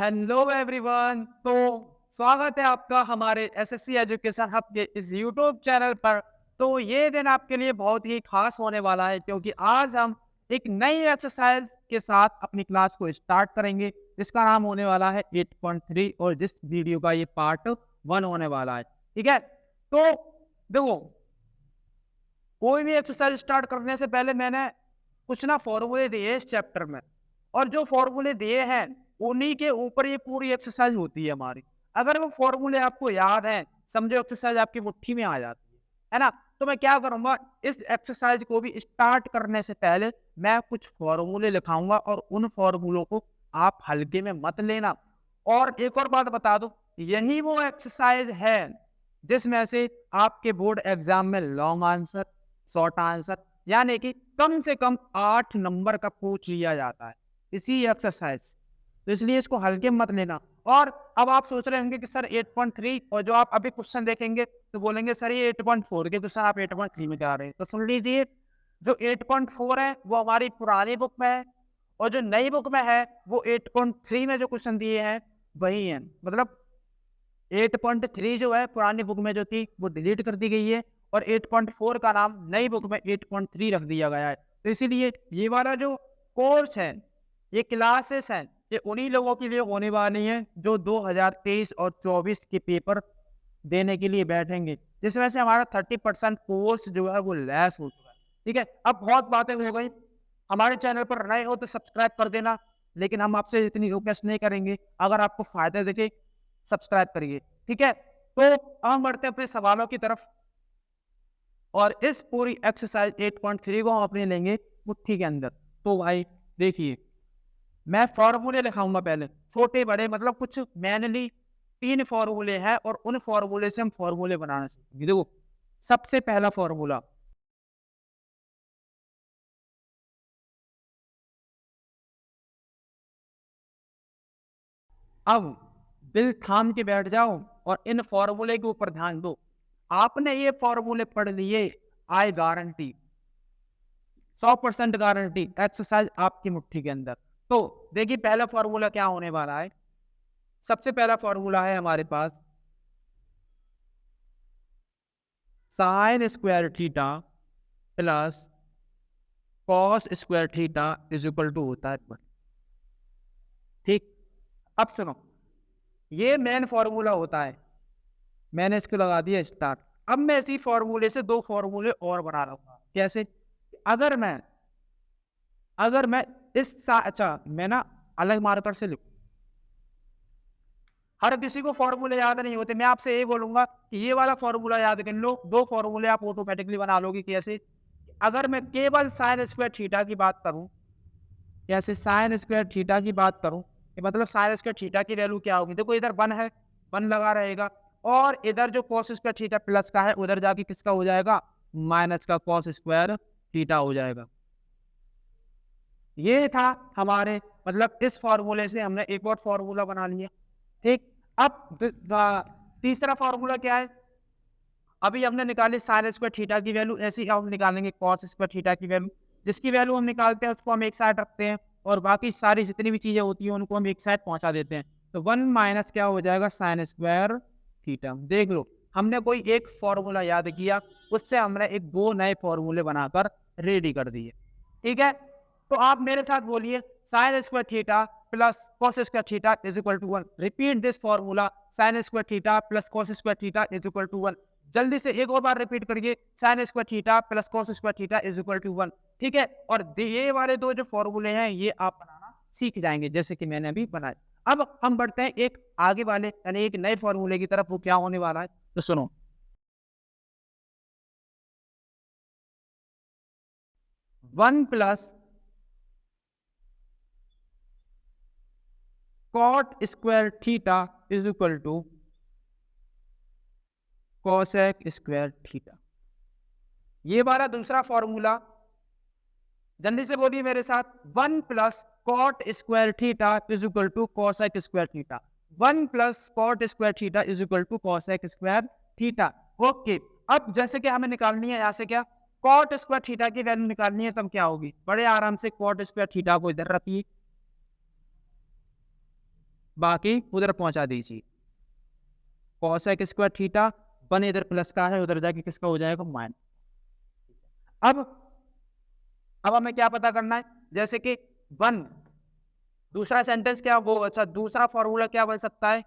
Hello everyone. तो स्वागत है आपका हमारे एसएससी एजुकेशन हब के इस यूट्यूब चैनल पर। तो ये दिन आपके लिए बहुत ही खास होने वाला है क्योंकि आज हम एक नई एक्सरसाइज के साथ अपनी क्लास को स्टार्ट करेंगे जिसका नाम होने वाला है 8.3 और जिस वीडियो का ये पार्ट 1 होने वाला है। ठीक है, तो देखो, कोई भी एक्सरसाइज स्टार्ट करने से पहले मैंने कुछ ना फॉर्मूले दिए इस चैप्टर में, और जो फॉर्मूले दिए हैं उन्हीं के ऊपर ये पूरी एक्सरसाइज होती है हमारी। अगर वो फॉर्मूले आपको याद हैं, समझो एक्सरसाइज आपकी मुट्ठी में आ जाती है ना। तो मैं क्या करूंगा, इस एक्सरसाइज को भी स्टार्ट करने से पहले मैं कुछ फॉर्मूले लिखाऊंगा और उन फॉर्मूलों को आप हल्के में मत लेना। और एक और बात बता दो, यही वो एक्सरसाइज है जिसमें से आपके बोर्ड एग्जाम में लॉन्ग आंसर, शॉर्ट आंसर यानी कि कम से कम 8 नंबर का पूछ लिया जाता है इसी एक्सरसाइज। तो इसलिए इसको हल्के मत लेना। और अब आप सोच रहे होंगे कि सर 8.3, और जो आप अभी क्वेश्चन देखेंगे तो बोलेंगे सर ये 8.4 के क्वेश्चन आप 8.3 में करा रहे हैं। तो सुन लीजिए, जो 8.4 है वो हमारी पुरानी बुक में है, और जो नई बुक में है वो 8.3 में जो क्वेश्चन दिए हैं वही है। मतलब 8.3 जो है पुरानी बुक में जो थी वो डिलीट कर दी गई है, और 8.4 का नाम नई बुक में 8.3 रख दिया गया है। तो इसीलिए ये वाला जो कोर्स है, ये क्लासेस हैं, ये उन्हीं लोगों के लिए होने वाली हैं जो 2023 और 24 के पेपर देने के लिए बैठेंगे, जिसमें से हमारा 30% कोर्स जो है वो लेस हो चुका है। ठीक है, अब बहुत बातें हो गई। हमारे चैनल पर नए हो तो सब्सक्राइब कर देना, लेकिन हम आपसे इतनी रिक्वेस्ट नहीं करेंगे। अगर आपको फायदा दिखे सब्सक्राइब करिए। ठीक है, तो अब हम बढ़ते हैं अपने सवालों की तरफ, और इस पूरी एक्सरसाइज 8.3 को हम अपने लेंगे मुट्ठी के अंदर। तो भाई देखिए, मैं फॉर्मूले लिखाऊंगा पहले, छोटे बड़े, मतलब कुछ मैनली 3 फॉर्मूले हैं और उन फॉर्मूले से हम फॉर्मूले बनाना सीखेंगे। देखो, सबसे पहला फॉर्मूला, अब दिल थाम के बैठ जाओ और इन फॉर्मूले के ऊपर ध्यान दो। आपने ये फॉर्मूले पढ़ लिए, आई गारंटी, 100% गारंटी एक्सरसाइज आपकी मुट्ठी के अंदर। तो देखिए पहला फॉर्मूला क्या होने वाला है। सबसे पहला फॉर्मूला है हमारे पास sine square theta plus cos square theta is equal to होता है। ठीक, अब सुनो, ये मेन फॉर्मूला होता है, मैंने इसको लगा दिया स्टार। अब मैं इसी फॉर्मूले से 2 फॉर्मूले और बना रहा हूँ। कैसे? अगर मैं अगर मैं अच्छा, मैं ना अलग मार्कर से लिखूं, हर किसी को फॉर्मूले याद नहीं होते। मैं आपसे ये बोलूंगा कि ये वाला फॉर्मूला याद कर लो, 2 फॉर्मूले आप ऑटोमेटिकली बना लोगे। कैसे? अगर मैं केवल साइन स्क्वायर थीटा की बात करूं, कैसे साइन स्क्वायर थीटा की बात करूं, कि मतलब साइन स्क्वायर थीटा की वैल्यू क्या होगी। देखो इधर 1 है, 1 लगा रहेगा, और इधर जो कॉस स्क्वायर थीटा प्लस का है उधर जाके किसका हो जाएगा, माइनस का कॉस स्क्वायर थीटा हो जाएगा। ये था हमारे, मतलब इस फॉर्मूले से हमने एक और फॉर्मूला बना लिया। ठीक, अब तीसरा फॉर्मूला क्या है। अभी हमने निकाली साइन स्क्वायर थीटा की वैल्यू, ऐसी हम निकालेंगे कॉस स्क्वायर थीटा की वैल्यू। जिसकी वैल्यू हम निकालते हैं उसको हम एक साइड रखते हैं, और बाकी सारी जितनी भी चीजें होती हैं उनको हम एक साइड पहुंचा देते हैं। तो 1 माइनस क्या हो जाएगा, साइन स्क्वायर थीटा। देख लो, हमने कोई एक फॉर्मूला याद किया, उससे हमने एक 2 नए फॉर्मूले बनाकर रेडी कर दिए। ठीक है, तो आप मेरे साथ बोलिए, sine square theta plus cos square theta is equal to 1। Repeat this formula, sine square theta plus cos square theta is equal to 1। जल्दी से एक और बार रिपीट करिए, sine square theta plus cos square theta is equal to 1। ठीक है, और ये वाले 2 जो फॉर्मूले हैं ये आप बनाना सीख जाएंगे जैसे कि मैंने अभी बनाया। अब हम बढ़ते हैं एक आगे वाले यानी एक नए फॉर्मूले की तरफ। वो क्या होने वाला है, तो सुनो, 1 plus cot square theta is equal to cosec square theta. ये वाला दूसरा फॉर्मूला, जल्दी से बोलिए मेरे साथ, 1 plus cot square theta is equal to cosec square theta. 1 plus cot square theta is equal to cosec square theta. Okay, अब जैसे कि हमें निकालनी है यहाँ से क्या, कॉट स्क्वायर थीटा की वैल्यू निकालनी है, तब क्या होगी, बड़े आराम से कॉट स्क्वायर थीटा को इधर रखिए, बाकी उधर पहुंचा दीजिए। कॉसेक स्क्वायर थीटा 1 इधर प्लस का है, उधर जाके किसका हो जाएगा माइनस। अब हमें क्या पता करना है, जैसे कि 1 दूसरा सेंटेंस क्या वो अच्छा दूसरा फॉर्मूला क्या बन सकता है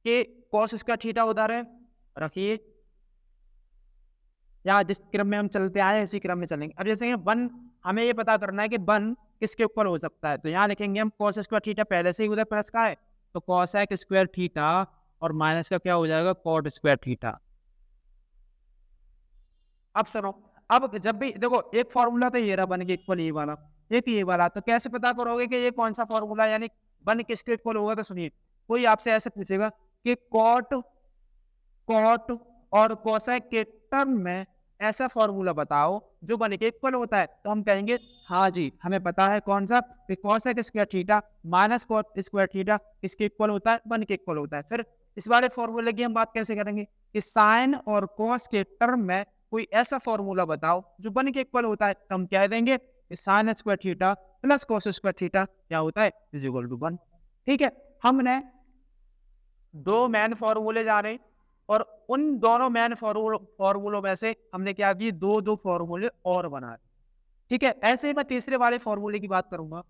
कि कॉस स्क्वायर थीटा उधर है, रखिए या जिस क्रम में हम चलते आए इसी क्रम में चलेंगे। अब जैसे 1 हमें ये पता करना है कि 1 किसके ऊपर हो सकता है, तो यहाँ लिखेंगे हम कॉस स्क्वायर थीटा, पहले से ही उधर प्लस का है तो कॉसेक स्क्वायर थीटा और माइनस का क्या हो जाएगा कॉट स्क्वायर थीटा। अब सुनो, अब जब भी देखो एक फॉर्मूला तो ये रहा 1 के इक्वल ये वाला, एक ये वाला, तो कैसे पता करोगे कि ये कौन सा फॉर्मूला यानी 1 किसके इक्वल होगा। तो सुनिए, कोई आपसे ऐसे पूछेगा कि कॉट कॉट और कोसेक के टर्म में ऐसा फॉर्मूला बताओ जो 1 के इक्वल होता है, तो हम कहेंगे हाँ जी हमें पता है कौन सा, cosec square theta minus cot square theta किसके इक्वल होता है 1 के इक्वल होता है। फिर इस वाले फॉर्मूले की हम बात कैसे करेंगे कि साइन और कॉस के टर्म में कोई ऐसा फॉर्मूला बताओ जो 1 के इक्वल होता है, तो हम कह देंगे कि sign square theta plus cos square theta क्या होता है इज इक्वल टू 1। ठीक है, हमने 2 मैन फॉर्मूले जाने और उन दोनों मैन फॉर्मूलों में से हमने क्या किया 2 फॉर्मूले और बना दिए। ठीक है, ऐसे ही मैं तीसरे वाले फॉर्मूले की बात करूंगा,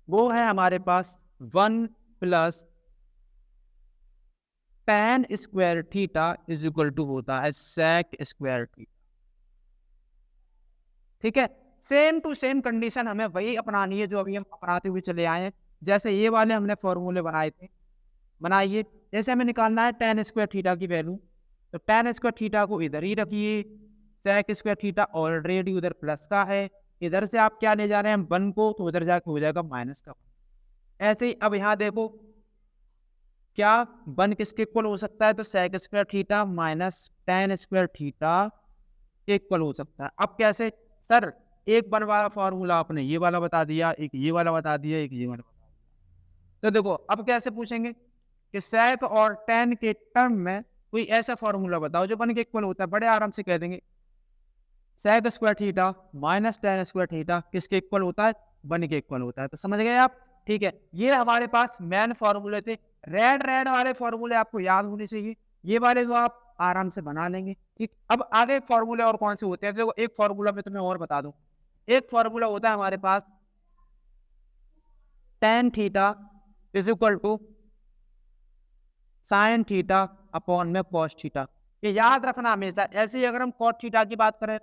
वो है हमारे पास 1 plus tan square theta is equal to होता है sec स्क्वायर थीटा। ठीक है, सेम टू सेम कंडीशन हमें वही अपनानी है जो अभी हम अपनाते हुए चले आए हैं। जैसे ये वाले हमने फॉर्मूले बनाए थे, बनाइए। जैसे हमें निकालना है tan स्क्वायर थीटा की वैल्यू, तो tan स्क्वायर थीटा को इधर ही रखिए, sec स्क्वायर थीटा ऑलरेडी उधर प्लस का है, इधर से आप क्या ले जा रहे हैं 1 को, तो उधर जाके हो जाएगा माइनस का। ऐसे ही अब यहाँ देखो क्या 1 किसके इक्वल हो सकता है, तो sec square theta minus tan square theta के इक्वल हो सकता है। अब कैसे सर, एक 1 वाला फॉर्मूला आपने ये वाला बता दिया, एक ये वाला बता दिया, एक ये वाला बता दिया, तो देखो अब कैसे पूछेंगे कि sec और tan के टर्म में कोई ऐसा फॉर्मूला बताओ जो 1 के इक्वल होता है। बड़े आराम से कह देंगे sec square theta minus tan square theta किसके इक्वल होता है 1 के इक्वल होता है। तो समझ गए आप। ठीक है, ये हमारे पास मैन फॉर्मूले थे। रेड वाले फॉर्मूले आपको याद होने चाहिए, ये वाले तो आप आराम से बना लेंगे। ठीक, अब आगे फॉर्मूले और कौन से होते हैं, देखो एक फॉर्मूला में तुम्हें और बता दूं, एक फॉर्मूला होता है हमारे पास tan theta is equal to sine theta upon में cos थीटा। ये याद रखना हमेशा, ऐसे ही अगर हम cos थीटा की बात करें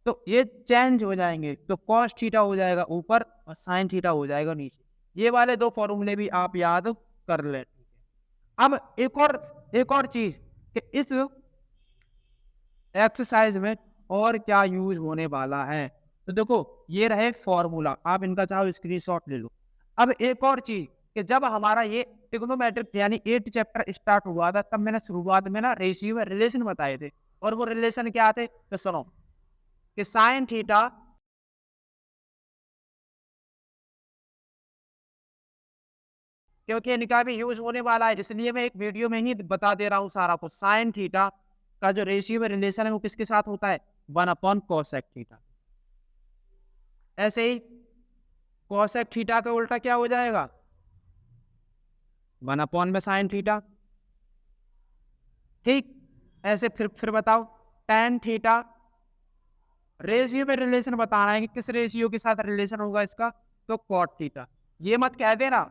तो ये चेंज हो जाएंगे, तो cos थीटा हो जाएगा ऊपर और साइन थीटा हो जाएगा नीचे। ये वाले 2 फॉर्मूले भी आप याद कर लें। अब एक और चीज कि इस एक्सरसाइज में और क्या यूज होने वाला है, तो देखो ये रहे फॉर्मूला, आप इनका चाहो स्क्रीनशॉट ले लो। अब एक और चीज कि जब हमारा ये ट्रिग्नोमेट्रिक यानी 8 चैप्टर स्टार्ट हुआ था, तब मैंने शुरुआत में ना रेशियो रिलेशन बताए थे, और वो रिलेशन क्या थे, तो सुनो कि साइन थीटा क्योंकि इनका भी यूज होने वाला है, इसलिए मैं एक वीडियो में ही बता दे रहा हूँ सारा कुछ। साइन थीटा का जो रेशियो में रिलेशन है वो किसके साथ होता है 1 अपॉन कोसेक थीटा। ऐसे ही कोसेक थीटा का उल्टा क्या हो जाएगा 1 अपॉन में साइन थीटा। ठीक, ऐसे फिर बताओ tan थीटा रेशियो में रिलेशन बताना है कि किस रेशियो के साथ रिलेशन होगा इसका, तो कॉट थीटा। ये मत कह देना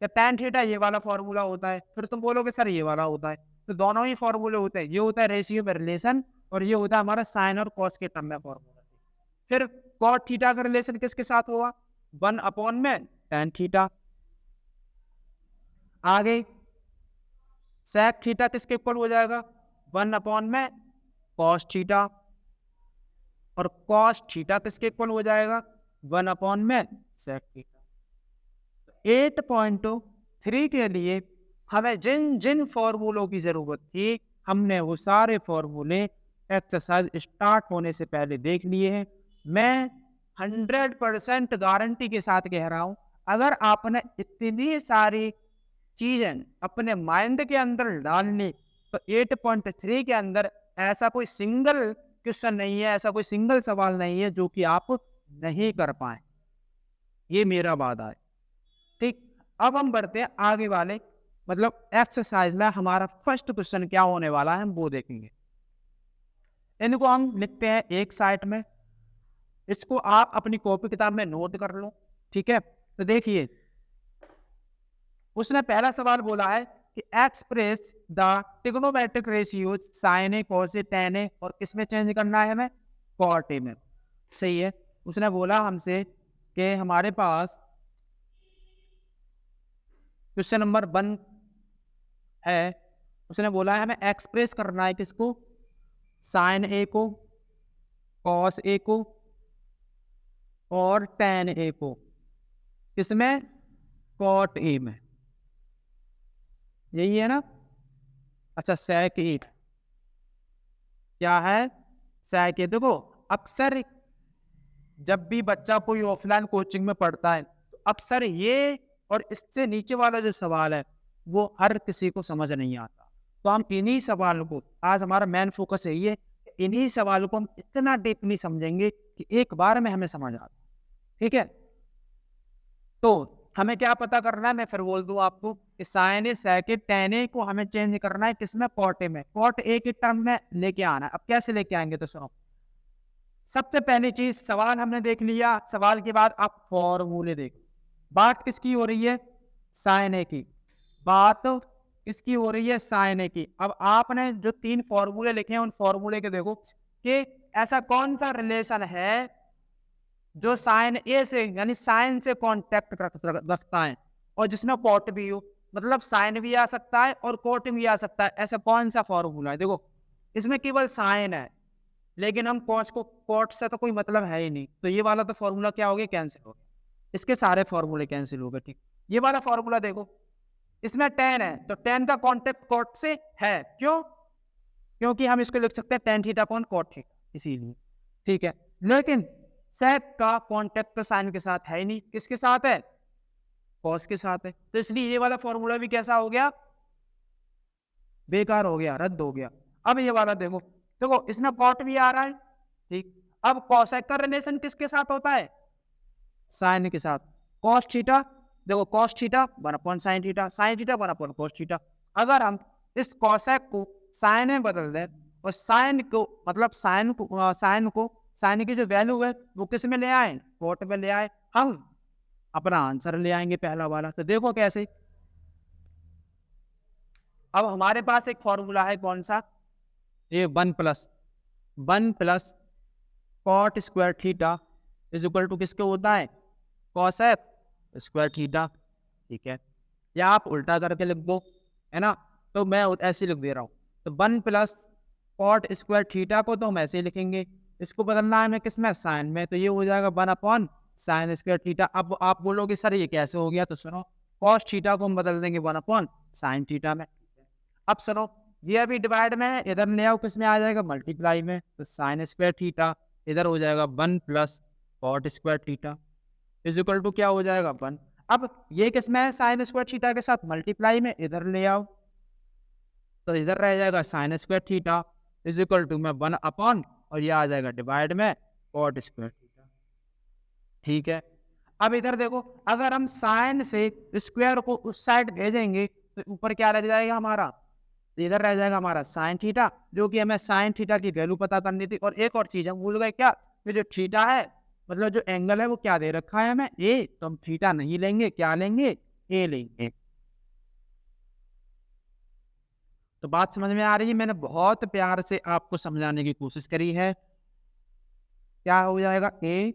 कि tan थीटा ये वाला फॉर्मूला होता है, फिर तुम बोलोगे सर ये वाला होता है, तो दोनों ही फॉर्मूले होते हैं। ये होता है रेशियो में रिलेशन और ये होता है हमारा साइन और कॉस के टर्म में फॉर्मूला। फिर कॉट थीटा का रिलेशन किसके साथ होगा 1 अपॉन में tan थीटा। आगे sec थीटा किसके इक्वल हो जाएगा 1 अपॉन में cos थीटा, और cos थीटा किसके इक्वल हो जाएगा 1 अपॉन में sec थीटा। 8.3 के लिए हमें जिन जिन फॉर्मूलों की जरूरत थी हमने वो सारे फॉर्मूले एक्सरसाइज स्टार्ट होने से पहले देख लिए हैं। मैं 100% गारंटी के साथ कह रहा हूं, अगर आपने इतनी सारी चीजें अपने माइंड के अंदर डाल ली तो 8.3 के अंदर ऐसा कोई सिंगल क्वेश्चन नहीं है, ऐसा कोई सिंगल सवाल नहीं है जो कि आप नहीं कर पाए। ये मेरा वादा है। ठीक, अब हम बढ़ते हैं आगे वाले मतलब एक्सरसाइज में। हमारा फर्स्ट क्वेश्चन क्या होने वाला है हम वो देखेंगे। इनको हम लिखते हैं एक साइड में, इसको आप अपनी कॉपी किताब में नोट कर लो, ठीक है। तो देखिए उसने पहला सवाल बोला है कि express the trigonometric ratios sine A cos A tan A, और किसमें चेंज करना है हमें, कॉट ए में। सही है। उसने बोला हमसे कि हमारे पास क्वेश्चन नंबर 1 है, उसने बोला है हमें एक्सप्रेस करना है किसको, साइन ए को, कॉस ए को और टेन ए को, किसमें, कॉट ए में। यही है ना। अच्छा सेक ए क्या है, सेक ए। देखो अक्सर जब भी बच्चा कोई ऑफलाइन कोचिंग में पढ़ता है तो अक्सर ये और इससे नीचे वाला जो सवाल है वो हर किसी को समझ नहीं आता। तो हम इन्हीं सवालों को, आज हमारा मेन फोकस यही है, इन्हीं सवालों को हम इतना डीपली समझेंगे कि एक बार में हमें समझ आता। ठीक है। तो हमें क्या पता करना है, मैं फिर बोल दूं आपको कि साइन ए सेक ए टेन ए को हमें चेंज करना है किसमें, कॉट ए में। कॉट ए के टर्म में लेके आना है। अब कैसे लेके आएंगे तो सुनो। सबसे पहली चीज सवाल हमने देख लिया, सवाल के बाद आप फॉर्मूले देखो। बात किसकी हो रही है, साइन ए की। बात किसकी हो रही है, साइन ए की। अब आपने जो 3 फॉर्मूले लिखे हैं उन फॉर्मूले के देखो कि ऐसा कौन सा रिलेशन है जो साइन ए से यानी साइन से कॉन्टेक्ट रखता है और जिसमें कॉट भी हो, मतलब साइन भी आ सकता है और कॉट भी आ सकता है। ऐसा कौन सा फॉर्मूला है, देखो इसमें केवल साइन है लेकिन हम कॉस को कॉट से तो कोई मतलब है ही नहीं, तो ये वाला तो फॉर्मूला क्या हो गया, कैंसिल हो गया। इसके सारे फॉर्मूले कैंसिल हो गए। ठीक, ये वाला फॉर्मूला देखो, इसमें टेन है तो टेन का कॉन्टेक्ट कॉट से है, क्यों, क्योंकि हम इसको लिख सकते हैं tan theta upon cot theta, इसीलिए। ठीक है, लेकिन सेक का कॉन्टेक्ट तो साइन के साथ है ही नहीं, किसके साथ है, कॉस के साथ है, तो इसलिए ये वाला फॉर्मूला भी कैसा हो गया, बेकार हो गया, रद्द हो गया। अब ये वाला देखो, देखो इसमें कॉट भी आ रहा है, ठीक। अब कॉसेक का रिलेशन किसके साथ होता है, साइन के साथ। कॉस थीटा, देखो cos theta 1 upon sine theta, sine theta 1 upon cos theta. अगर हम इस कॉसेक को साइन में बदल दें और साइन को मतलब साइन की जो वैल्यू है वो किस में ले आए, कॉट में ले आए, हम अपना आंसर ले आएंगे पहला वाला। तो देखो कैसे, अब हमारे पास एक फॉर्मूला है, कौन सा, ये 1 plus cot square theta is equal to किसके होता है, कॉसेक स्क्वायर थीटा। ठीक है, या आप उल्टा करके लिख दो, है ना, तो मैं ऐसे लिख दे रहा हूँ। तो 1 प्लस कॉट स्क्वायर थीटा को तो हम ऐसे ही लिखेंगे, इसको बदलना है हमें किसमें, साइन में, तो ये हो जाएगा 1 अपॉन साइन स्क्वायर थीटा। अब आप बोलोगे सर ये कैसे हो गया, तो सुनो, कॉस थीटा को हम बदल देंगे 1 अपॉन साइन थीटा में। अब सुनो, ये अभी डिवाइड में है, इधर ले आओ किस में आ जाएगा, मल्टीप्लाई में, तो साइन स्क्वायर थीटा इधर हो जाएगा 1 plus cot square theta is equal to क्या हो जाएगा 1। अब ये किस में है, साइन स्क्वायर थीटा के साथ मल्टीप्लाई में, इधर ले आओ तो इधर रह जाएगा sine square theta is equal to में 1 अपॉन और ये आ जाएगा डिवाइड में कॉट स्क्वायर थीटा। ठीक है, अब इधर देखो, अगर हम साइन से स्क्वायर को उस साइड भेजेंगे तो ऊपर क्या रह जाएगा हमारा, इधर रह जाएगा हमारा साइन थीटा, जो कि हमें साइन थीटा की वैल्यू पता करनी थी। और एक और चीज हम भूल गए क्या, कि जो थीटा है मतलब जो एंगल है वो क्या दे रखा है हमें, ए, तो हम थीटा नहीं लेंगे, क्या लेंगे, ए लेंगे। तो बात समझ में आ रही है, मैंने बहुत प्यार से आपको समझाने की कोशिश करी है। क्या हो जाएगा, ए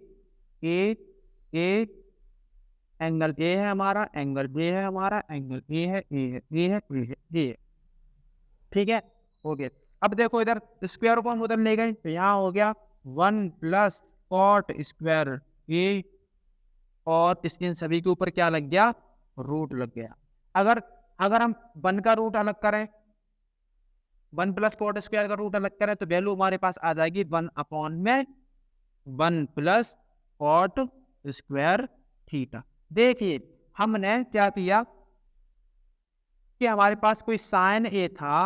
एंगल ए है हमारा, एंगल बी है हमारा, एंगल ए है, ए है, ए है, ए है, ए है। ठीक है, हो गया। अब देखो इधर स्क्वायर को हम उधर ले गए तो यहाँ हो गया 1 प्लस कॉट स्क्वायर ए, और इन सभी के ऊपर क्या लग गया, रूट लग गया। अगर हम 1 का रूट अलग करें, 1 प्लस कॉट स्क्वायर का रूट अलग करें तो वैल्यू हमारे पास आ जाएगी 1 अपॉन में 1 प्लस कॉट स्क्वायर थीटा। देखिए हमने क्या किया कि हमारे पास कोई साइन ए था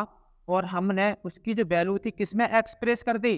और हमने उसकी जो वैल्यू थी किसमें एक्सप्रेस कर दी,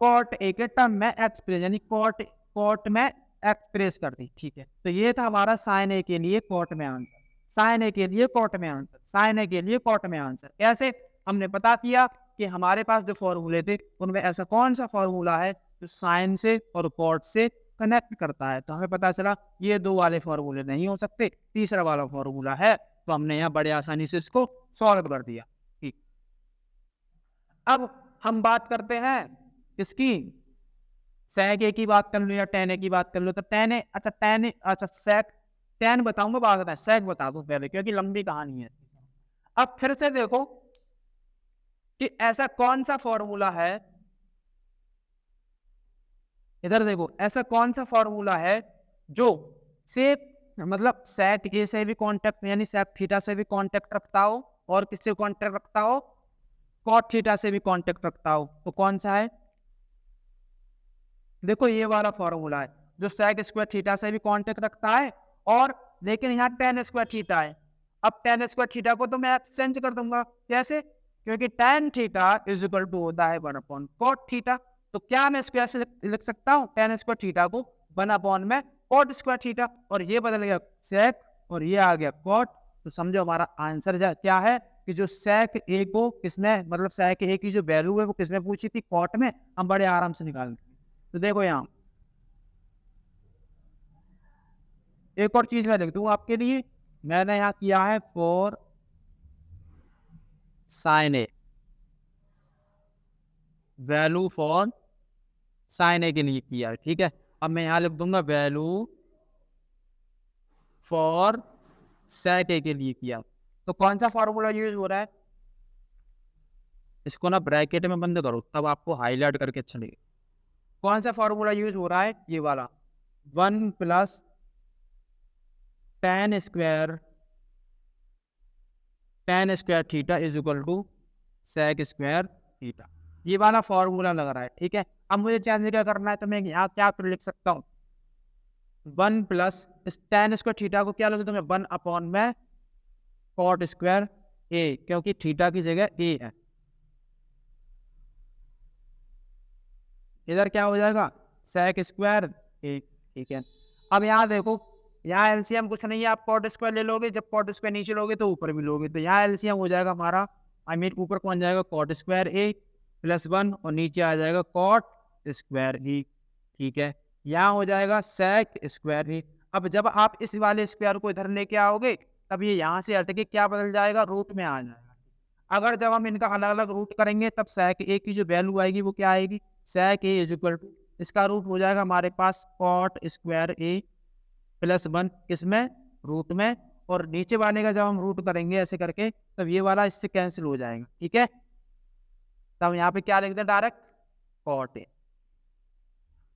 कॉट ए के टर्म में एक्सप्रेस, यानी कॉट में एक्सप्रेस कर दी, ठीक है। तो ये था हमारा साइन ए के लिए कोट में आंसर, साइन ए के लिए कोट में आंसर, साइन ए के लिए कोट में आंसर। कैसे? हमने पता किया कि हमारे पास जो फॉर्मूले थे उनमें ऐसा कौन सा फॉर्मूला है जो साइन से और कोट से कनेक्ट करता है। तो हमें पता चला ये दो वाले फॉर्मूले नहीं हो सकते, तीसरा वाला फॉर्मूला है। तो हमने यहाँ बड़े आसानी से इसको सॉल्व कर दिया। ठीक, अब हम बात करते हैं किसकी, sec a की बात कर लो या tan a की बात कर लो। तो tan a, अच्छा tan a, अच्छा sec, tan बताऊंगा बाद में, sec बता दूं पहले क्योंकि लंबी कहानी है। अब फिर से देखो कि ऐसा कौन सा फॉर्मूला है, इधर देखो ऐसा कौन सा फॉर्मूला है जो से मतलब sec a से भी कांटेक्ट यानी sec थीटा से भी कांटेक्ट रखता हो और किससे कांटेक्ट रखता हो, cot थीटा से भी कांटेक्ट रखता हो। तो कौन सा है? देखो ये वाला फॉर्मूला है जो sec स्क्वायर थीटा से भी कांटेक्ट रखता है और लेकिन यहाँ tan स्क्वायर थीटा है। अब tan स्क्वायर थीटा को तो मैं एक्सचेंज कर दूंगा, कैसे? क्योंकि tan theta is equal to होता है 1 अपॉन cot थीटा। तो क्या मैं इसको ऐसे लिख सकता हूँ, tan स्क्वायर थीटा को 1 अपॉन में cot स्क्वायर थीटा, और ये बदल गया sec और ये आ गया cot। तो समझो हमारा आंसर क्या है कि जो sec a को किसने मतलब sec a की जो वैल्यू है वो किसमें पूछी थी, cot में। हम बड़े आराम से निकाल। तो देखो यहाँ एक और चीज मैं लिख दूं आपके लिए, मैंने यहाँ किया है for sine A, value for sine A के लिए किया है, ठीक है। अब मैं यहाँ लिख दूंगा वैल्यू फॉर सेक ए के लिए किया। तो कौन सा फॉर्मूला यूज हो रहा है, इसको ना ब्रैकेट में बंद करो तब आपको हाईलाइट करके अच्छा लगेगा। कौन सा फॉर्मूला यूज हो रहा है, ये वाला 1 plus tan square theta is equal to sec square theta, ये वाला फॉर्मूला लग रहा है, ठीक है। अब मुझे चेंज क्या करना है, तो मैं यहाँ क्या लिख सकता हूँ, 1 प्लस इस tan स्क्वायर थीटा को क्या लिख दूँ मैं, 1 अपॉन में cot स्क्वायर a, क्योंकि थीटा की जगह a है। इधर क्या हो जाएगा, sec स्क्वायर a, ठीक है। अब यहाँ देखो, यहाँ एलसीएम कुछ नहीं है, आप cot स्क्वायर ले लोगे, जब cot स्क्वायर नीचे लोगे तो ऊपर भी लोगे, तो यहाँ एलसीएम हो जाएगा हमारा, आई मीन ऊपर कौन जाएगा cot स्क्वायर a प्लस 1 और नीचे आ जाएगा cot स्क्वायर e, ठीक है। यहाँ हो जाएगा sec स्क्वायर e। अब जब आप इस वाले स्क्वायर को इधर लेके आओगे तब ये यहाँ से हट के क्या बदल जाएगा, रूट में आ जाएगा। अगर जब हम इनका अलग अलग रूट करेंगे तब sec a की जो वैल्यू आएगी वो क्या आएगी, sec a is equal to, इसका रूट हो जाएगा हमारे पास cot स्क्वायर a प्लस 1 किसमें, रूट में, और नीचे वाले का जब हम रूट करेंगे ऐसे करके तब ये वाला इससे कैंसिल हो जाएगा, ठीक है। तब यहाँ पे क्या लिख दें, डायरेक्ट cot a।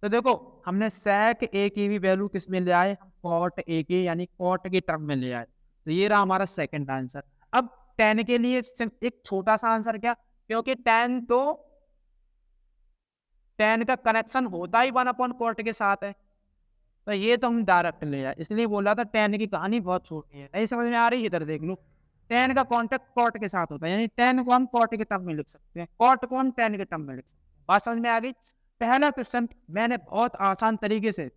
तो देखो हमने sec a की भी वैल्यू किस में ले आए, cot a के यानी cot के टर्म में ले आए। तो ये रहा हमारा सेकंड आंसर। अब tan के लिए एक छोटा सा आंसर, क्या, क्योंकि tan का कनेक्शन होता ही 1 अपॉन cot के साथ है, तो ये तो हम डायरेक्ट ले आए, इसलिए बोला था tan की कहानी बहुत छोटी है। नहीं समझ में आ रही है, इधर देख लो, tan का कॉन्टेक्ट cot के साथ होता है, यानी tan को हम cot के टर्म में लिख सकते हैं, cot को हम tan के टर्म में लिख सकते हैं। बात समझ में आ गई। पहला क्वेश्चन मैंने बहुत आसान तरीके से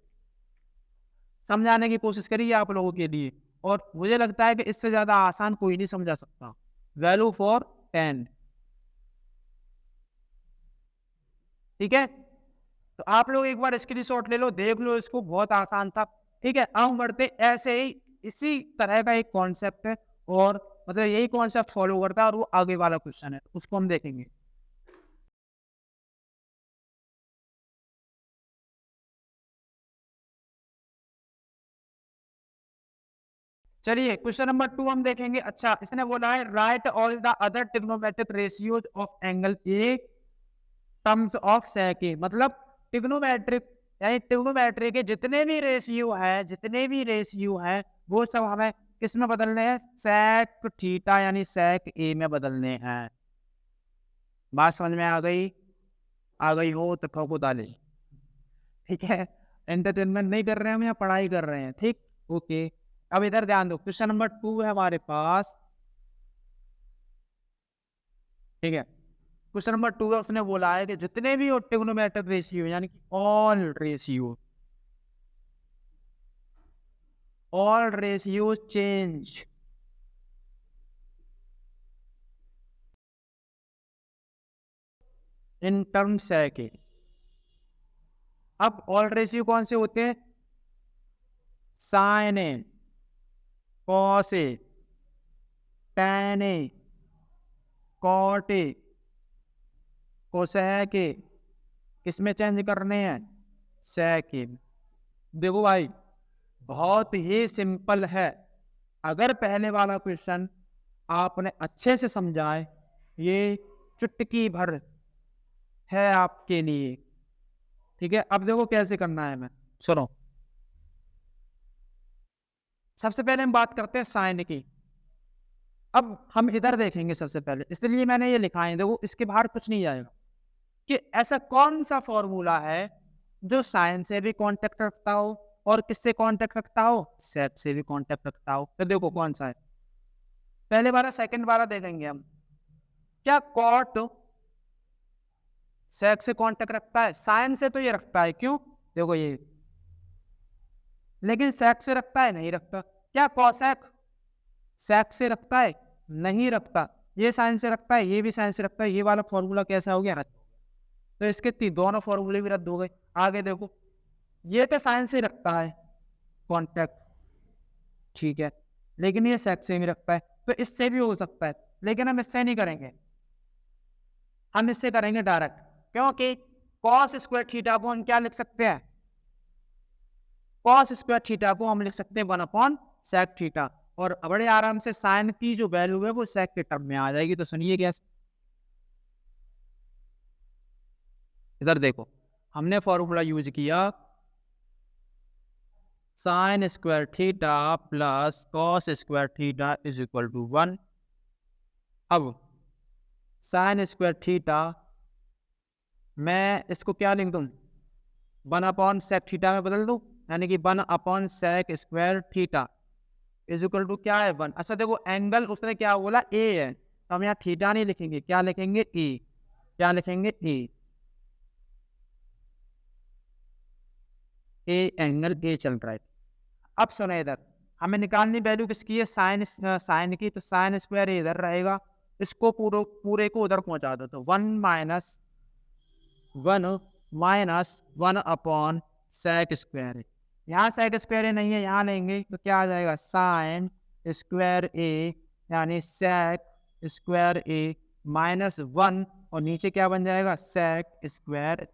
समझाने की कोशिश करी है आप लोगों के लिए, और मुझे लगता है कि इससे ज्यादा आसान कोई नहीं समझा सकता। वैल्यू फॉर tan, ठीक है। तो आप लोग एक बार स्क्रीनशॉट ले लो, देख लो इसको, बहुत आसान था, ठीक है। अब बढ़ते ऐसे ही, इसी तरह का एक कॉन्सेप्ट है और मतलब यही कॉन्सेप्ट फॉलो करता है और वो आगे वाला क्वेश्चन है, उसको हम देखेंगे। चलिए क्वेश्चन नंबर 2 हम देखेंगे। अच्छा, इसने बोला है right all the other trigonometric ratios of angle A terms of sec a, मतलब ट्रिग्नोमेट्रिक यानी ट्रिग्नोमेट्री के जितने भी रेशियो हैं वो सब हमें किस में बदलने हैं, sec थीटा यानी sec a में बदलने हैं। बात समझ में आ गई हो तो ठोको ताली, ठीक है। एंटरटेनमेंट नहीं कर रहे हैं हम, यहाँ पढ़ाई कर रहे हैं, ठीक, ओके। अब इधर ध्यान दो, क्वेश्चन नंबर 2 है हमारे पास, ठीक है। क्वेश्चन नंबर 2 है, उसने बोला है कि जितने भी ट्रिग्नोमेट्रिक रेशियो यानी कि all ratio all ratio change in terms sec A. अब ऑल रेशियो कौन से होते हैं? Sine A, cos A, tan A, cot A, cosec A. किसमें चेंज करने हैं? सेक ए। देखो भाई, बहुत ही सिंपल है। अगर पहले वाला क्वेश्चन आपने अच्छे से समझाए, ये चुटकी भर है आपके लिए। ठीक है, अब देखो कैसे करना है। मैं सुनो, सबसे पहले हम बात करते हैं साइन की। अब हम इधर देखेंगे सबसे पहले, इसलिए मैंने ये लिखा है। देखो, इसके बाहर कुछ नहीं आएगा कि ऐसा कौन सा फॉर्मूला है जो साइन से भी कांटेक्ट रखता हो और किससे कांटेक्ट रखता हो? सेक से भी कांटेक्ट रखता हो। तो देखो कौन सा है। पहले वाला सेकंड वाला देखेंगे हम। क्या कॉट सेक से कांटेक्ट रखता है? साइन से तो ये रखता है। क्यों? देखो ये, लेकिन सेक से रखता है? नहीं रखता। क्या कॉसेक सेक से रखता है? नहीं रखता। ये साइन से रखता है, ये भी साइन से रखता है। ये वाला फॉर्मूला कैसा हो गया? रद्द। तो इसके दोनों फॉर्मूले भी रद्द हो गए। आगे देखो, ये तो साइन से रखता है कॉन्टेक्ट, ठीक है, लेकिन ये सेक से भी रखता है, तो इससे भी हो सकता है। लेकिन हम इससे नहीं करेंगे, हम इससे करेंगे डायरेक्ट। क्योंकि कॉस स्क्वायर थीटा को हम क्या लिख सकते हैं? कॉस स्क्वायर थीटा को हम लिख सकते हैं 1/sec थीटा, और बड़े आराम से साइन की जो वैल्यू है वो सेक के टर्म में आ जाएगी। तो सुनिए कैसे। इधर देखो, हमने फॉर्मूला यूज किया sine square theta plus cos square theta is equal to 1। अब साइन स्क्वायर थीटा, मैं इसको क्या लिख दूं? 1/sec थीटा में बदल दूं, यानी कि 1/sec square theta is equal to क्या है? 1। अच्छा देखो, एंगल उसने क्या बोला? ए है, तो हम यहाँ थीटा नहीं लिखेंगे, क्या लिखेंगे? ए। क्या लिखेंगे? ए एंगल ए चल रहा है। अब सुनो, इधर हमें निकालनी वैल्यू किसकी है? साइन की। तो साइन स्क्वायर इधर रहेगा, इसको पूरे को उधर पहुंचा दो। तो 1 - 1/sec स्क्वायर है। यहाँ सेक स्क्वायर नहीं है, यहाँ लेंगे तो क्या आ जाएगा? साइन स्क्वायर ए, यानी सेक स्क्वायर ए -1, और नीचे क्या बन जाएगा? Sec square.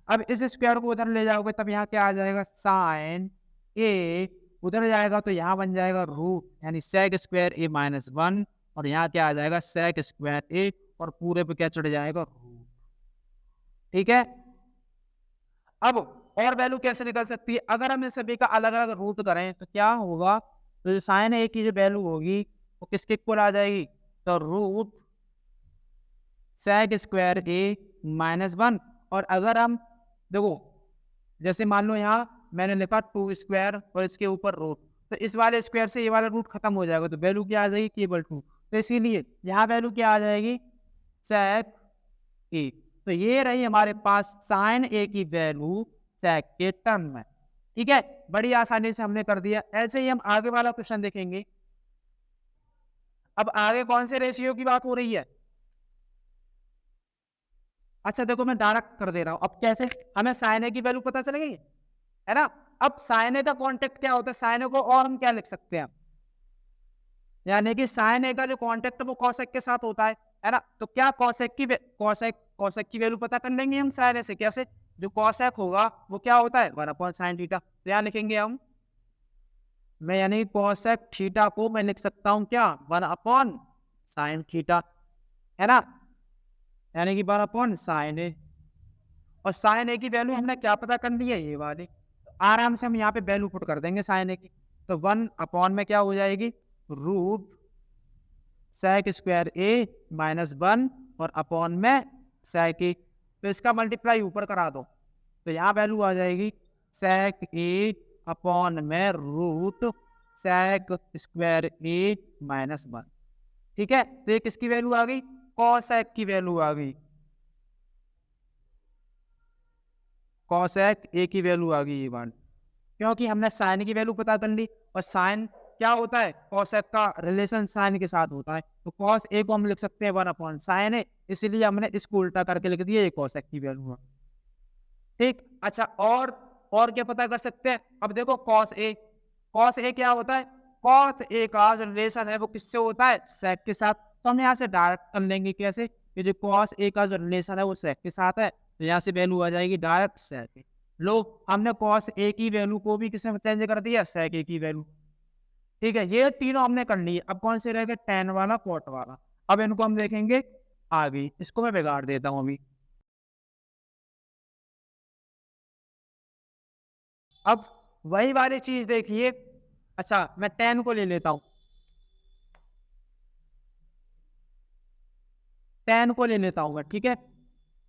अब इस स्क्वायर को उधर ले जाओगे तब यहाँ क्या आ जाएगा? साइन ए। उधर जाएगा तो यहाँ बन जाएगा रूट, यानी सेक स्क्वायर ए -1, और यहाँ क्या आ जाएगा? सेक स्क्वायर ए, और पूरे पे क्या चढ़ जाएगा? रूट। ठीक है। अब और वैल्यू कैसे निकल सकती है? अगर हम इन सभी का अलग अलग रूट करें तो क्या होगा? तो जो साइन ए की जो वैल्यू होगी वो किसके इक्वल आ जाएगी? तो रूट सेक स्क्वायर ए -1। और अगर हम देखो, जैसे मान लो यहाँ मैंने लिखा 2 स्क्वायर और इसके ऊपर रूट, तो इस वाले स्क्वायर से ये वाला रूट खत्म हो जाएगा, तो वैल्यू क्या आ जाएगी? केवल 2। तो इसीलिए यहाँ वैल्यू क्या आ जाएगी? सेक ए। तो ये रही हमारे पास साइन ए की वैल्यू सेक के टर्म में। ठीक है, बड़ी आसानी से हमने कर दिया। ऐसे ही हम आगे वाला क्वेश्चन देखेंगे। अब आगे कौन से रेशियो की बात हो रही है? अच्छा देखो, मैं डायरेक्ट कर दे रहा हूं। अब कैसे? हमें साइन ए की वैल्यू पता चल गई है ना। अब साइन ए का कॉन्टेक्ट क्या होता है? साइन ए को और हम क्या लिख सकते हैं? यानी कि साइन ए का जो कॉन्टेक्ट वो कॉसेक के साथ होता है ना। तो क्या कॉसेक की वैल्यू पता कर लेंगे हम साइन ए से। कैसे? जो कॉसेक होगा वो क्या होता है? 1/sin theta. तो यहाँ लिखेंगे हम, मैं यानी कॉसेक थीटा को मैं लिख सकता हूँ क्या? 1/sin थीटा, है ना, यानी कि 1/sin ए। और साइन ए की वैल्यू हमने क्या पता करनी है? ये वाली। तो आराम से हम यहाँ पे वैल्यू पुट कर देंगे साइन ए की। तो 1 में क्या हो जाएगी? रूट सेक स्क्वायर ए -1, और अपॉन में सेक ए। तो इसका मल्टीप्लाई ऊपर करा दो, तो यहाँ वैल्यू आ जाएगी सेक ए अपॉन में रूट सेक स्क्वायर ए -1। ठीक है, तो ये किसकी वैल्यू आ गई? कॉसेक की वैल्यू आ गई। कॉसेक ए की वैल्यू आ गई ये वन। क्योंकि हमने साइन की वैल्यू पता कर ली, और साइन क्या होता है, कॉसेक का रिलेशन साइन के साथ होता है, तो कॉस ए को हम लिख सकते हैं 1/sin है, इसलिए हमने इसको उल्टा करके लिख दिया, ये कॉसेक की वैल्यू है। ठीक, अच्छा, और क्या पता कर सकते हैं, अब देखो कॉस ए क्या होता है, कॉस ए का जो रिलेशन है वो किससे होता है, सेक के साथ। तो हम यहाँ से डायरेक्ट कर लेंगे, कैसे, कि जो कॉस ए का जो रिलेशन है वो सेक के साथ है, तो यहाँ से वैल्यू आ जाएगी डायरेक्ट सेक। लो, हमने कॉस ए की वैल्यू को भी किसमें चेंज कर दिया, सेक ए की वैल्यू। ठीक है, ये तीनों हमने कर लिए। अब कौन से रह गए, टेन वाला, कॉट वाला। अब इनको हम देखेंगे आगे, इसको मैं बिगाड़ देता हूँ अभी। अब वही वाली चीज देखिए, अच्छा मैं टेन को ले लेता हूं, टेन को ले लेता हूँ मैं, ठीक है,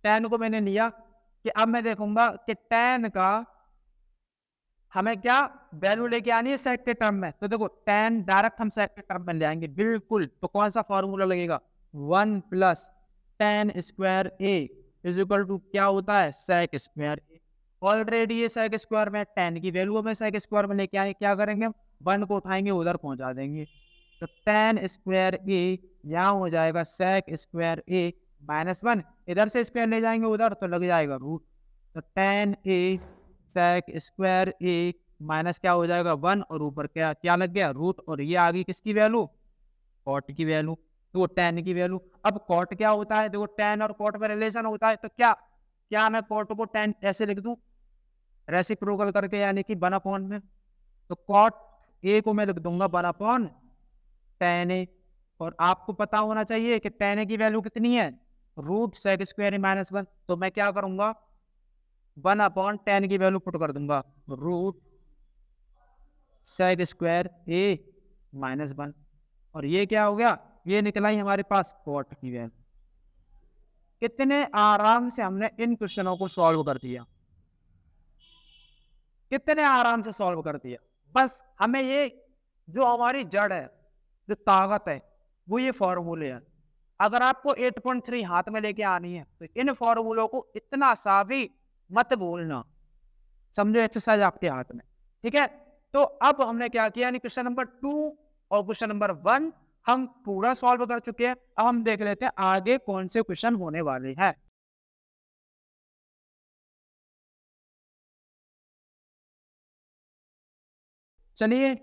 टेन को मैंने लिया, कि अब मैं देखूंगा कि टेन का हमें क्या वैल्यू लेके आनी है सेक के टर्म में। तो देखो टेन डायरेक्ट हम सेक के टर्म में ले आएंगे बिल्कुल, तो कौन सा फॉर्मूला लगेगा, 1 + tan² A is equal to क्या होता है, सेक स्क्वायर ए। ऑलरेडी ये सेक स्क्वायर में, टेन की वैल्यू में सेक स्क्वायर में लेके आने, क्या करेंगे हम, 1 को उठाएंगे उधर पहुंचा देंगे, तो tan² ए यहाँ हो जाएगा sec² ए -1, इधर से स्क्वायर ले जाएंगे उधर तो लग जाएगा रूट, तो tan ए sec² ए माइनस क्या हो जाएगा 1, और ऊपर क्या क्या लग गया रूट, और ये आ गई किसकी वैल्यू, कॉट की वैल्यू, तो वो tan की वैल्यू। अब कॉट क्या होता है, देखो tan और कॉट में रिलेशन होता है, तो क्या क्या मैं कॉट को tan ऐसे लिख दूं, रेसिप्रोकल करके, यानी कि 1/, में, तो कॉट ए को मैं लिख दूंगा 1/tan ए, और आपको पता होना चाहिए कि tan ए की वैल्यू कितनी है, √sec² -1, तो मैं क्या करूंगा, 1/tan की वैल्यू पुट कर दूंगा, √sec² ए -1, और ये क्या हो गया, ये निकला ही हमारे पास कॉट की वैल्यू। कितने आराम से हमने इन क्वेश्चनों को सॉल्व कर दिया, कितने आराम से सॉल्व कर दिया। बस हमें ये जो हमारी जड़ है, जो ताकत है, वो ये फॉर्मूले हैं। अगर आपको 8.3 हाथ में लेके आनी है तो इन फॉर्मूलों को इतना सा भी मत भूलना, समझो एक्सरसाइज आपके हाथ में, ठीक है। तो अब हमने क्या किया, यानी क्वेश्चन नंबर 2 और क्वेश्चन नंबर 1 हम पूरा सॉल्व कर चुके हैं। अब हम देख लेते हैं आगे कौन से क्वेश्चन होने वाले हैं। चलिए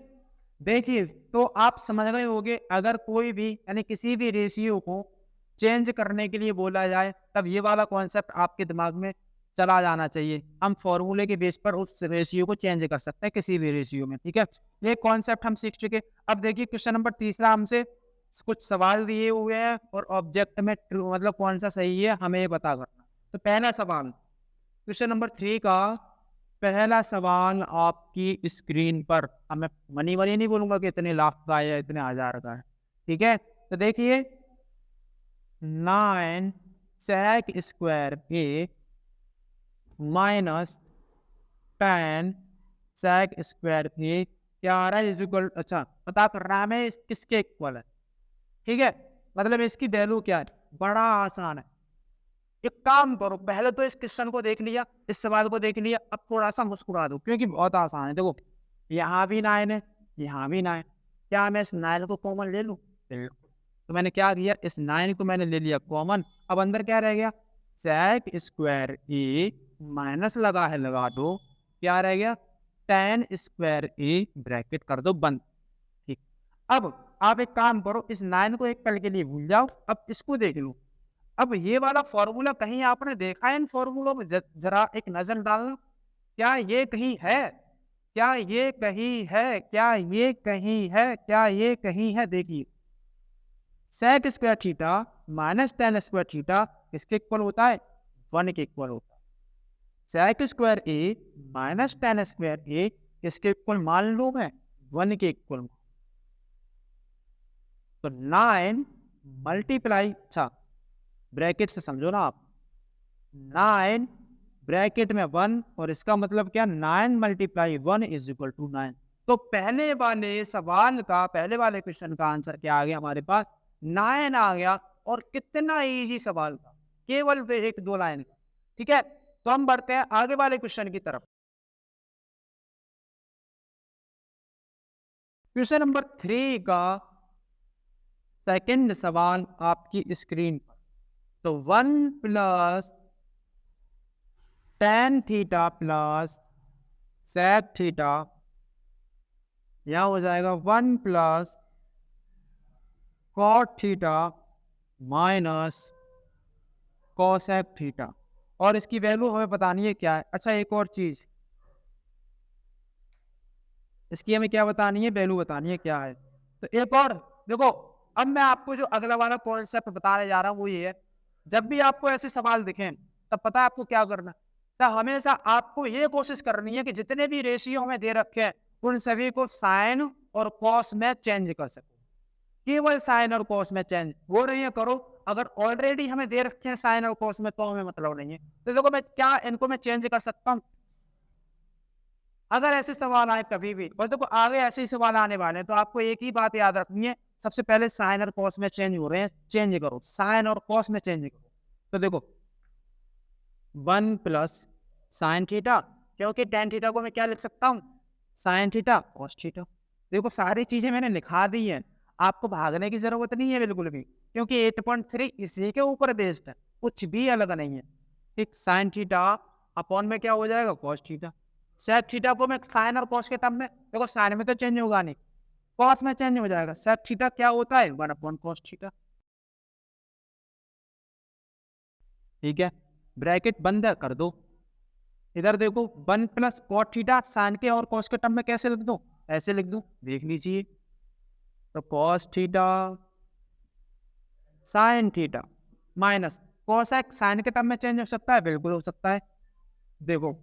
देखिए, तो आप समझ गए होंगे, अगर कोई भी यानी किसी भी रेशियो को चेंज करने के लिए बोला जाए, तब ये वाला कॉन्सेप्ट आपके दिमाग में चला जाना चाहिए। हम फॉर्मूले के बेस पर उस रेशियो को चेंज कर सकते हैं किसी भी रेशियो में, ठीक है। ये कॉन्सेप्ट हम सीख चुके। अब देखिए क्वेश्चन नंबर तीसरा, हमसे कुछ सवाल दिए हुए हैं और ऑब्जेक्ट में ट्रू मतलब कौन सा सही है हमें ये पता करना। तो पहला सवाल क्वेश्चन नंबर 3 का पहला सवाल आपकी स्क्रीन पर, अब मैं मनी वनी नहीं बोलूंगा कि इतने लाख का है या इतने हजार का है, ठीक है। तो देखिए 9 sec² ए -10 sec² ए क्या आ रहा है, इज इक्वल, अच्छा पता कर रहा है हमें किसके इक्वल है, ठीक है। मतलब इसकी वैल्यू क्या है, बड़ा आसान है। एक काम करो, पहले तो इस क्वेश्चन को देख लिया, इस सवाल को देख लिया, अब थोड़ा सा मुस्कुरा दो क्योंकि बहुत आसान है। देखो यहाँ भी 9 है, यहाँ भी 9, क्या मैं इस 9 को कॉमन ले लूं, तो मैंने क्या किया, इस 9 को मैंने ले लिया कॉमन। अब अंदर क्या रह गया, sec² ए माइनस लगा है, लगा दो, क्या रह गया, tan² ए ब्रैकेट कर दो बंद, ठीक। अब आप एक काम करो, इस 9 को एक पल के लिए भूल जाओ, अब इसको देख लो। अब ये वाला फॉर्मूला कहीं आपने देखा है, इन फॉर्मूलों में जरा एक नजर डालना, क्या ये कहीं है, क्या ये कहीं है, क्या ये कहीं है, क्या ये कहीं है, देखिए sec² थीटा -tan² थीटा किसके इक्वल होता है, 1 के इक्वल होता है। sec² ए -tan² ए किसके इक्वल मान लो मैं, 1 के इक्वल। तो 9 मल्टीप्लाई, अच्छा ब्रैकेट से समझो ना आप, 9 ब्रैकेट में 1, और इसका मतलब क्या, 9 × 1 इज इक्वल टू 9। तो पहले वाले सवाल का, पहले वाले क्वेश्चन का आंसर क्या आ गया हमारे पास, 9 आ गया। और कितना इजी सवाल था, केवल 1-2 लाइन का, ठीक है। तो हम बढ़ते हैं आगे वाले क्वेश्चन की तरफ। क्वेश्चन नंबर 3 का सेकंड सवाल आपकी स्क्रीन पर। तो 1 plus tan theta plus sec theta, यह हो जाएगा 1 plus cot theta minus cosec theta. और इसकी वैल्यू हमें बतानी है क्या है। अच्छा, एक और चीज इसकी हमें क्या बतानी है, वैल्यू बतानी है क्या है। तो एक और देखो, अब मैं आपको जो अगला वाला कॉन्सेप्ट बताने जा रहा हूँ वो ये है, जब भी आपको ऐसे सवाल दिखें तब पता है आपको क्या करना। तो हमेशा आपको ये कोशिश करनी है कि जितने भी रेशियो हमें दे रखे हैं उन सभी को साइन और कॉस में चेंज कर सको। केवल साइन और कॉस में चेंज हो रही है करो। अगर ऑलरेडी हमें दे रखे हैं साइन और कॉस में तो हमें मतलब नहीं है। तो देखो मैं क्या इनको मैं चेंज कर सकता हूँ अगर ऐसे सवाल आए कभी भी। और देखो आगे ऐसे ही सवाल आने वाले हैं तो आपको एक ही बात याद रखनी है, सबसे पहले साइन और कॉस में चेंज हो रहे हैं, चेंज करो, साइन और कॉस में चेंज करो। तो देखो 1 प्लस साइन थीटा, क्योंकि टेन थीटा को मैं क्या लिख सकता हूँ, साइन थीटा कॉस थीटा। देखो सारी चीजें मैंने लिखा दी हैं, आपको भागने की जरूरत नहीं है बिल्कुल भी, क्योंकि 8.3 इसी के ऊपर बेस्ड है, कुछ भी अलग नहीं है। ठीक, साइन थीटा अपॉन में क्या हो जाएगा, कॉस थीटा। सेक थीटा को मैं साइन और कॉस के टर्म में, देखो साइन में तो चेंज होगा नहीं, कॉस में चेंज हो जाएगा। सेक थीटा क्या होता है, 1 अपॉन कॉस थीटा। ठीक है, ब्रैकेट बंद है, कर दो। इधर देखो 1 प्लस कॉट थीटा साइन के और कॉस के टर्म में कैसे लिख दो, ऐसे लिख दो, देख लीजिए। तो cos theta sine theta minus cosec, sine के टर्म में चेंज हो सकता है, बिल्कुल हो सकता है। देखो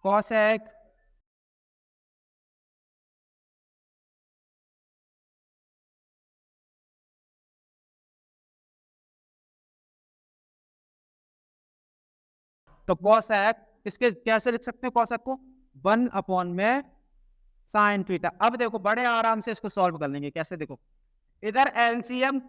कॉसेक तो कॉसेक इसके कैसे लिख सकते हैं, कॉसेक को 1 अपॉन में साइन थीटा। अब देखो बड़े आराम से इसको सॉल्व कर लेंगे, कैसे देखो, इधर एलसीएम,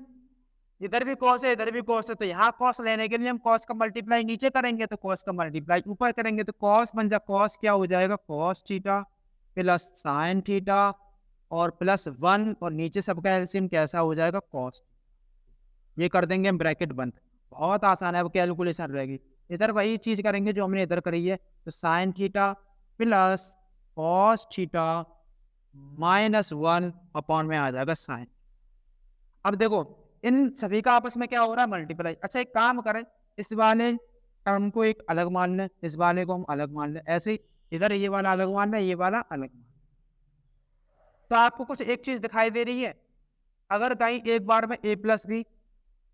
इधर भी कॉस है इधर भी कॉस है, तो यहाँ कॉस लेने के लिए हम कॉस का मल्टीप्लाई नीचे करेंगे तो कॉस का मल्टीप्लाई ऊपर करेंगे, तो कॉस बन जा कॉस क्या हो जाएगा, cos theta plus sine theta और प्लस 1 और नीचे सबका एलसीएम कैसा हो जाएगा, कॉस। ये कर देंगे हम ब्रैकेट बंद। बहुत आसान है, अब कैलकुलेशन रहेगी। इधर वही चीज करेंगे जो हमने इधर करी है, तो sine theta plus cos theta minus 1 upon में आ जाएगा साइन। अब देखो इन सभी का आपस में क्या हो रहा है, मल्टीप्लाई। अच्छा एक काम करें, इस वाले टर्म को एक अलग मान लें, इस वाले को हम अलग मान लें, ऐसे ही इधर ये वाला अलग मान लें, ये वाला अलग मान। तो आपको कुछ एक चीज दिखाई दे रही है, अगर कहीं एक बार में a प्लस बी,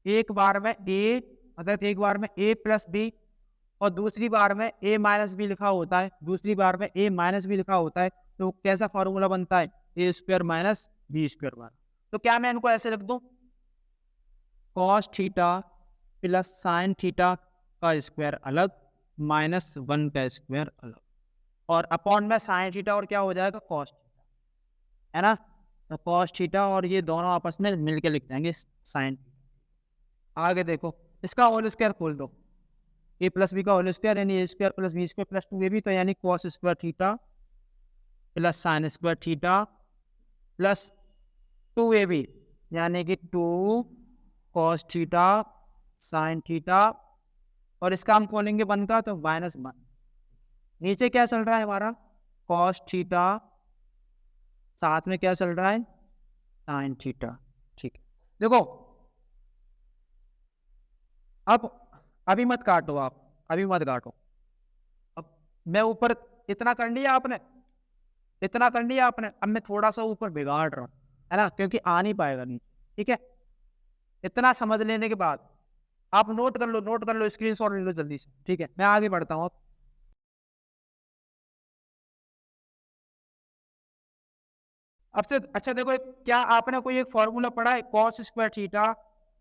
एक बार में a, मतलब एक बार में a प्लस बी और दूसरी बार में a माइनस बी लिखा होता है, दूसरी बार में a माइनस बी लिखा होता है, तो कैसा फॉर्मूला बनता है, a square minus B square बार। तो क्या मैं इनको ऐसे लिख दूं, cos theta plus sine theta का स्क्वायर अलग माइनस 1 का स्क्वायर अलग, और अपॉन में साइन थीटा और क्या हो जाएगा, कॉस थीटा, है ना। तो कॉस थीटा और ये दोनों आपस में मिलके लिख देंगे साइन। आगे देखो इसका होल स्क्वायर खोल दो, ए प्लस बी का होल स्क्वायर यानी A square plus B square plus 2ab, तो यानी cos square theta plus sine square theta plus 2ab, यानी कि 2 कॉस थीटा साइन थीटा, और इसका हम खोलेंगे 1 का तो माइनस 1। नीचे क्या चल रहा है हमारा, कॉस थीटा, साथ में क्या चल रहा है, साइन थीटा। ठीक है, देखो अब अभी मत काटो, आप अभी मत काटो। अब मैं ऊपर इतना कर लिया आपने, इतना कर लिया आपने, अब मैं थोड़ा सा ऊपर बिगाड़ रहा हूँ, है ना, क्योंकि आ नहीं पाएगा नीचे। ठीक है, इतना समझ लेने के बाद आप नोट कर लो, नोट कर लो, स्क्रीनशॉट ले लो जल्दी से। ठीक है, मैं आगे बढ़ता हूँ। अब से अच्छा देखो, क्या आपने कोई एक फॉर्मूला पढ़ा है, cos square theta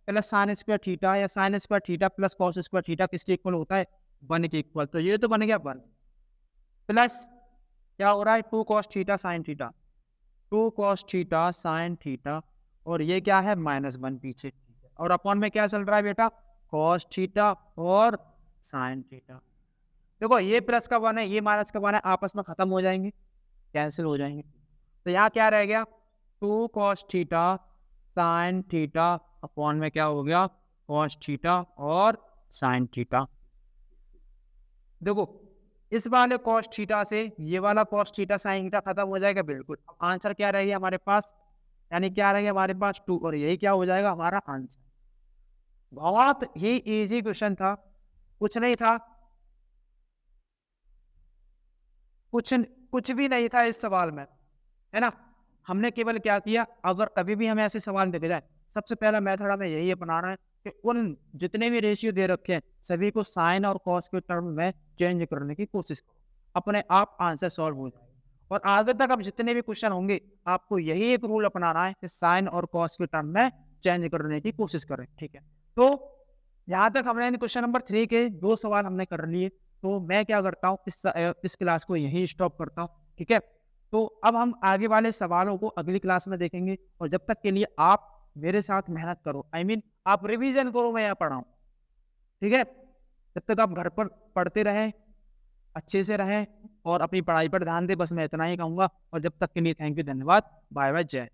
plus sine square theta या sine square theta plus cos square theta किसके इक्वल होता है, 1 के इक्वल। तो ये तो बन गया 1 प्लस क्या हो रहा है, 2 cos theta sine theta, 2 cos theta sine theta, और ये क्या है, -1 पीछे, और अपॉन में क्या चल रहा है बेटा, कॉस थीटा और साइन थीटा। देखो ये प्लस का 1 है, ये माइनस का 1 है, आपस में खत्म हो जाएंगे, कैंसिल हो जाएंगे। तो यहाँ क्या रह गया, 2 cos theta sin theta upon में क्या हो गया cos थीटा और sin थीटा। देखो इस वाले cos थीटा से ये वाला cos थीटा sin थीटा खत्म हो जाएगा बिल्कुल। अब आंसर क्या रहेगा हमारे पास, यानी क्या रहेगा हमारे पास 2 और यही क्या हो जाएगा हमारा आंसर। बहुत ही इजी क्वेश्चन था, कुछ नहीं था, कुछ भी नहीं था इस सवाल में, है ना। हमने केवल क्या किया, अगर कभी भी हमें ऐसे सवाल दिख जाए सबसे पहला मेथड हमें यही अपनाना है कि उन जितने भी रेशियो दे रखे हैं सभी को साइन और कॉस के टर्म में चेंज करने की कोशिश करो, अपने आप आंसर सॉल्व हो जाएगा। और आगे तक अब जितने भी क्वेश्चन होंगे आपको यही एक रूल अपनाना है कि साइन और कॉस के टर्म में चेंज करने की कोशिश करें, ठीक है। तो यहाँ तक हमने क्वेश्चन नंबर 3 के 2 सवाल हमने कर लिए। तो मैं क्या करता हूँ इस क्लास को यहीं स्टॉप करता हूँ, ठीक है। तो अब हम आगे वाले सवालों को अगली क्लास में देखेंगे और जब तक के लिए आप मेरे साथ मेहनत करो, I mean, आप रिवीजन करो, मैं यहाँ पढ़ाऊँ, ठीक है। जब तक आप घर पर पढ़ते रहें, अच्छे से रहें और अपनी पढ़ाई पर ध्यान दें, बस मैं इतना ही कहूँगा। और जब तक के लिए थैंक यू, धन्यवाद, बाय बाय, जय।